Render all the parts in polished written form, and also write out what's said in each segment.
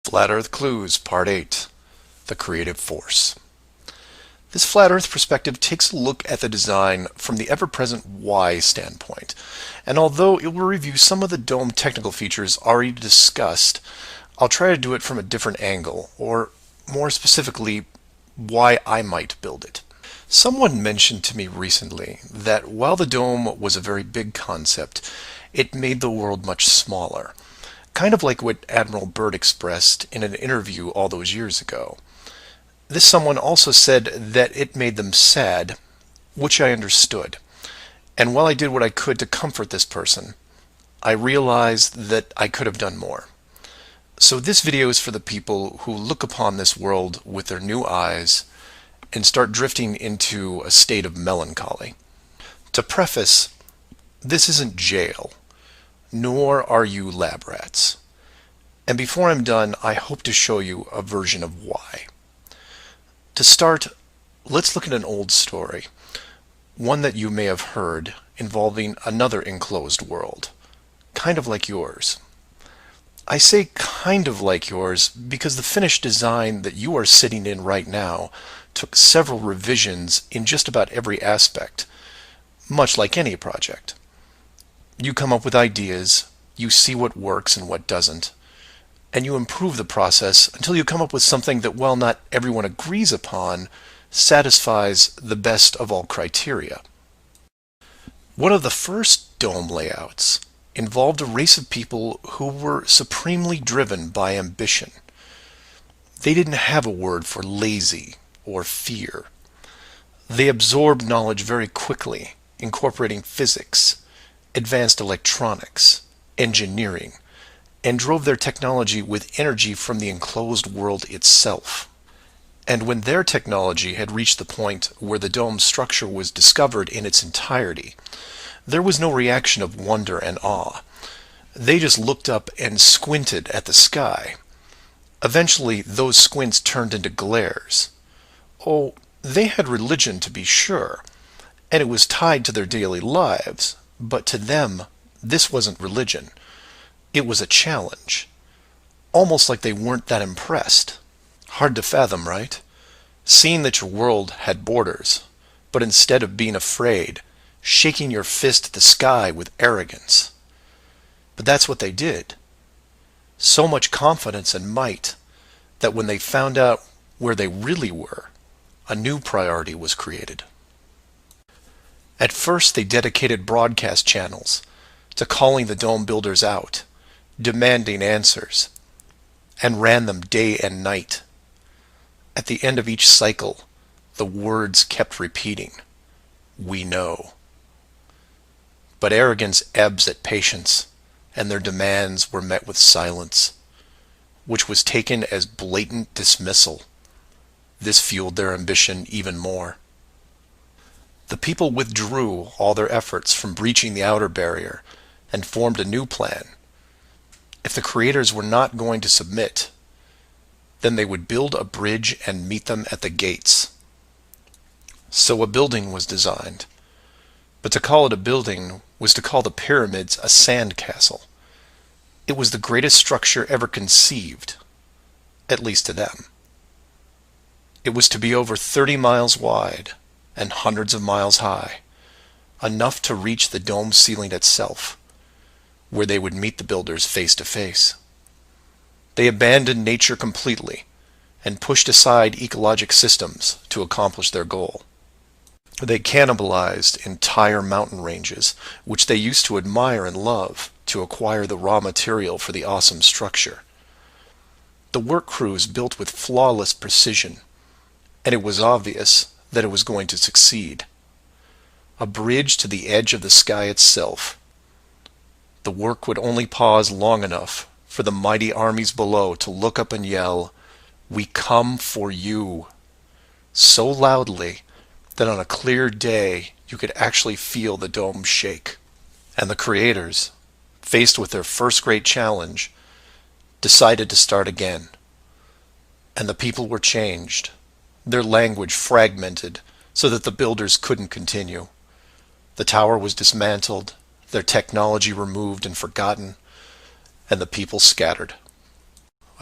Flat Earth Clues, Part 8, The Creative Force. This Flat Earth perspective takes a look at the design from the ever-present why standpoint, and although it will review some of the dome technical features already discussed, I'll try to do it from a different angle, or more specifically, why I might build it. Someone mentioned to me recently that while the dome was a very big concept, it made the world much smaller. Kind of like what Admiral Byrd expressed in an interview all those years ago. This someone also said that it made them sad, which I understood. And while I did what I could to comfort this person, I realized that I could have done more. So this video is for the people who look upon this world with their new eyes and start drifting into a state of melancholy. To preface, this isn't jail, nor are you lab rats. And before I'm done, I hope to show you a version of why. To start, let's look at an old story, one that you may have heard, involving another enclosed world, kind of like yours. I say kind of like yours because the finished design that you are sitting in right now took several revisions in just about every aspect, much like any project. You come up with ideas, you see what works and what doesn't, and you improve the process until you come up with something that, while not everyone agrees upon, satisfies the best of all criteria. One of the first dome layouts involved a race of people who were supremely driven by ambition. They didn't have a word for lazy or fear. They absorbed knowledge very quickly, incorporating physics, advanced electronics, engineering, and drove their technology with energy from the enclosed world itself. And when their technology had reached the point where the dome's structure was discovered in its entirety, there was no reaction of wonder and awe. They just looked up and squinted at the sky. Eventually, those squints turned into glares. Oh, they had religion, to be sure, and it was tied to their daily lives, but to them, this wasn't religion. It was a challenge. Almost like they weren't that impressed. Hard to fathom, right? Seeing that your world had borders, but instead of being afraid, shaking your fist at the sky with arrogance. But that's what they did. So much confidence and might that when they found out where they really were, a new priority was created. At first, they dedicated broadcast channels to calling the dome builders out, demanding answers, and ran them day and night. At the end of each cycle, the words kept repeating, "We know." But arrogance ebbs at patience, and their demands were met with silence, which was taken as blatant dismissal. This fueled their ambition even more. The people withdrew all their efforts from breaching the outer barrier and formed a new plan. If the creators were not going to submit, then they would build a bridge and meet them at the gates. So a building was designed. But to call it a building was to call the pyramids a sand castle. It was the greatest structure ever conceived, at least to them. It was to be over 30 miles wide and hundreds of miles high, enough to reach the dome ceiling itself, where they would meet the builders face to face. They abandoned nature completely and pushed aside ecologic systems to accomplish their goal. They cannibalized entire mountain ranges, which they used to admire and love, to acquire the raw material for the awesome structure. The work crews built with flawless precision, and it was obvious that it was going to succeed. A bridge to the edge of the sky itself. The work would only pause long enough for the mighty armies below to look up and yell, "We come for you," so loudly that on a clear day you could actually feel the dome shake. And the creators, faced with their first great challenge, decided to start again. And the people were changed, their language fragmented so that the builders couldn't continue. The tower was dismantled, their technology removed and forgotten, and the people scattered.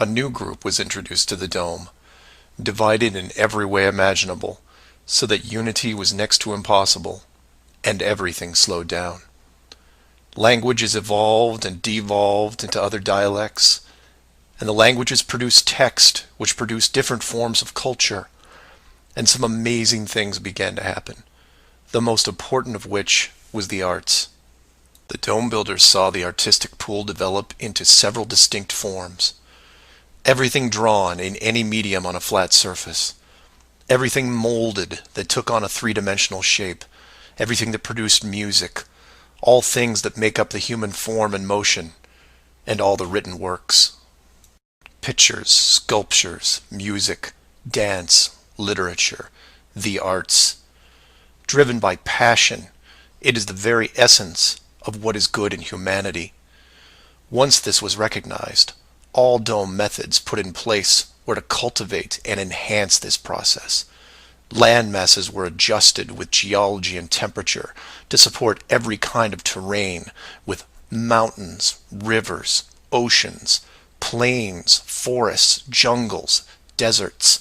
A new group was introduced to the dome, divided in every way imaginable, so that unity was next to impossible, and everything slowed down. Languages evolved and devolved into other dialects, and the languages produced text, which produced different forms of culture, and some amazing things began to happen, the most important of which was the arts. The dome builders saw the artistic pool develop into several distinct forms. Everything drawn in any medium on a flat surface. Everything molded that took on a three-dimensional shape. Everything that produced music. All things that make up the human form and motion. And all the written works. Pictures, sculptures, music, dance, literature, the arts. Driven by passion, it is the very essence of what is good in humanity. Once this was recognized, all dome methods put in place were to cultivate and enhance this process. Land masses were adjusted with geology and temperature to support every kind of terrain, with mountains, rivers, oceans, plains, forests, jungles, deserts,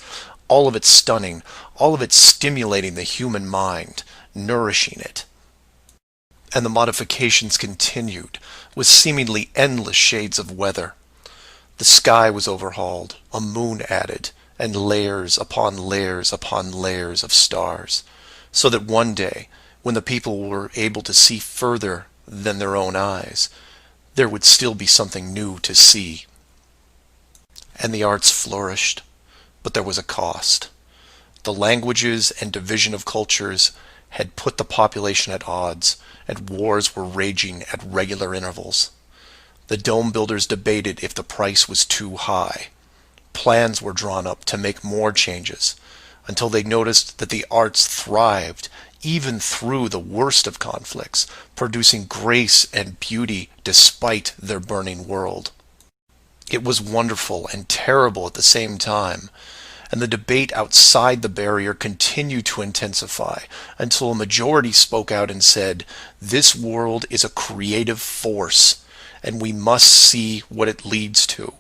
all of it stunning, all of it stimulating the human mind, nourishing it. And the modifications continued, with seemingly endless shades of weather. The sky was overhauled, a moon added, and layers upon layers upon layers of stars, so that one day, when the people were able to see further than their own eyes, there would still be something new to see. And the arts flourished, but there was a cost. The languages and division of cultures had put the population at odds, and wars were raging at regular intervals. The dome builders debated if the price was too high. Plans were drawn up to make more changes, until they noticed that the arts thrived even through the worst of conflicts, producing grace and beauty despite their burning world. It was wonderful and terrible at the same time, and the debate outside the barrier continued to intensify until a majority spoke out and said, "This world is a creative force, and we must see what it leads to.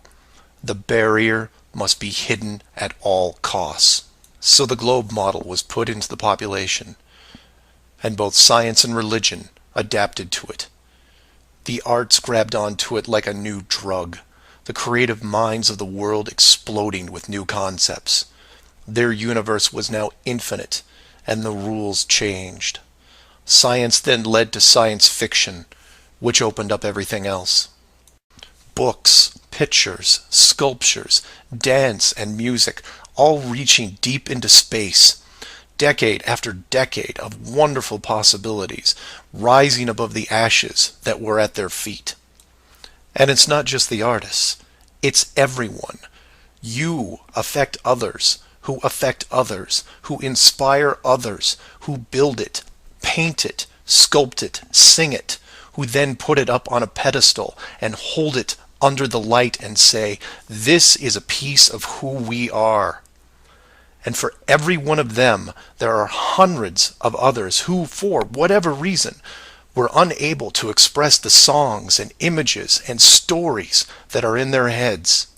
The barrier must be hidden at all costs." So the globe model was put into the population, and both science and religion adapted to it. The arts grabbed onto it like a new drug, the creative minds of the world exploding with new concepts. Their universe was now infinite, and the rules changed. Science then led to science fiction, which opened up everything else. Books, pictures, sculptures, dance, and music, all reaching deep into space, decade after decade of wonderful possibilities, rising above the ashes that were at their feet. And it's not just the artists, it's everyone. You affect others, who affect others, who inspire others, who build it, paint it, sculpt it, sing it, who then put it up on a pedestal and hold it under the light and say, "This is a piece of who we are." And for every one of them, there are hundreds of others who, for whatever reason, were unable to express the songs and images and stories that are in their heads.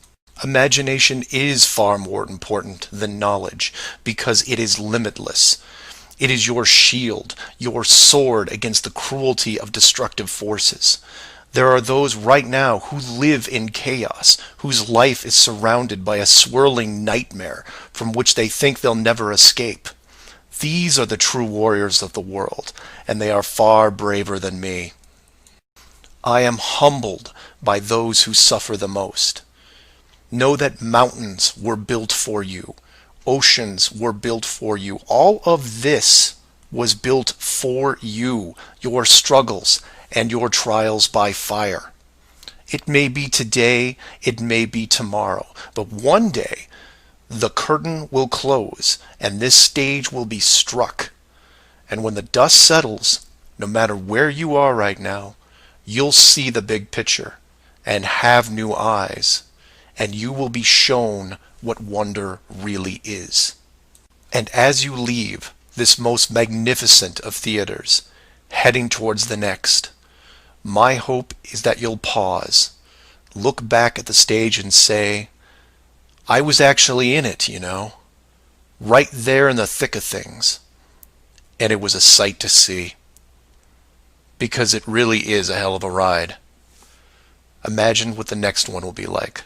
Imagination is far more important than knowledge because it is limitless. It is your shield, your sword against the cruelty of destructive forces. There are those right now who live in chaos, whose life is surrounded by a swirling nightmare from which they think they'll never escape. These are the true warriors of the world, and they are far braver than me. I am humbled by those who suffer the most. Know that mountains were built for you. Oceans were built for you. All of this was built for you, your struggles and your trials by fire. It may be today, it may be tomorrow, but one day the curtain will close and this stage will be struck. And when the dust settles, no matter where you are right now, you'll see the big picture and have new eyes, and you will be shown what wonder really is. And as you leave this most magnificent of theaters, heading towards the next, my hope is that you'll pause, look back at the stage and say, I was actually in it, you know, right there in the thick of things. And it was a sight to see, because it really is a hell of a ride. Imagine what the next one will be like.